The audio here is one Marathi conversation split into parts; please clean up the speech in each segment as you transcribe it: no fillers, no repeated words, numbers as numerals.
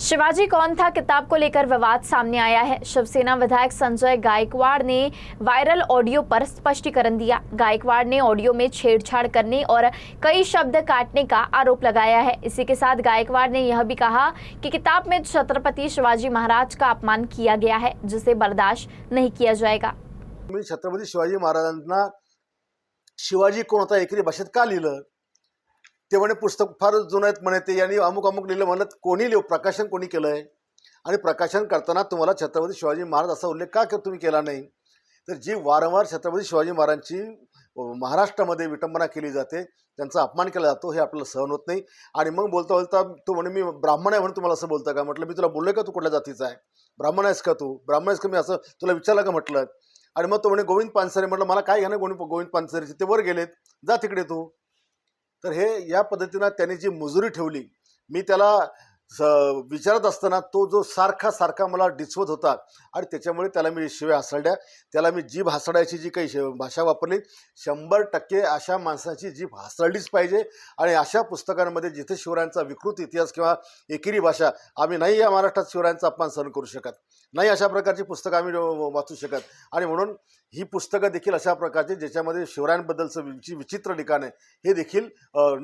शिवाजी कौन था किताब को लेकर विवाद सामने आया है। शिवसेना विधायक संजय गायकवाड़ ने वायरल ऑडियो पर स्पष्टीकरण दिया। गायकवाड़ ने ऑडियो में छेड़छाड़ करने और कई शब्द काटने का आरोप लगाया है। इसी के साथ गायकवाड़ ने यह भी कहा कि किताब में छत्रपति शिवाजी महाराज का अपमान किया गया है, जिसे बर्दाश्त नहीं किया जाएगा। मी छत्रपती शिवाजी महाराजांना शिवाजी कोण होता एकरी भाषेत का लिहिलं ते म्हणे पुस्तक फार जुनं आहेत म्हणे ते यांनी अमुक अमुक लिहिलं म्हणत कोणी प्रकाशन कोणी केलंय आणि प्रकाशन करताना तुम्हाला छत्रपती शिवाजी महाराज असा उल्लेख का तुम्ही केला नाही। तर जी वारंवार छत्रपती शिवाजी महाराजांची महाराष्ट्रामध्ये विटंबना केली जाते, त्यांचा अपमान केला जातो, हे आपल्याला सहन होत नाही। आणि मग बोलता बोलता तो म्हणे मी ब्राह्मण आहे म्हणून तुम्हाला असं बोलता का। म्हटलं मी तुला बोललोय का तू कुठल्या जातीचा आहे, ब्राह्मण आहेस का तू, ब्राह्मण आहेस का मी असं तुला विचारलं का म्हटलं। आणि मग तो म्हणे गोविंद पानसरे। म्हटलं मला काय घेणं गोविंद पानसरेची, ते वर गेलेत, जा तिकडे तू। तर हे या पद्धतीने त्यांनी जी मुजुरी ठेवली, मी त्याला विचारत असताना तो जो सारखा मला डिसवत होता आणि त्याच्यामुळे त्याला मी शिव्या हासडल्या, त्याला मी जीभ हासडायची जी काही भाषा वापरली, 100% अशा माणसाची जीभ हासडलीच पाहिजे। आणि अशा पुस्तकांमध्ये जिथे शिवरायांचा विकृत इतिहास किंवा एकेरी भाषा, आम्ही नाही या महाराष्ट्रात शिवरायांचा अपमान सहन करू शकत नाही, अशा प्रकारची पुस्तकं आम्ही वाचू शकत। आणि म्हणून ही पुस्तकं देखील अशा प्रकारची ज्याच्यामध्ये शिवरायांबद्दलचं विचित्र लिखाण आहे हे देखील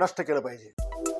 नष्ट केलं पाहिजे।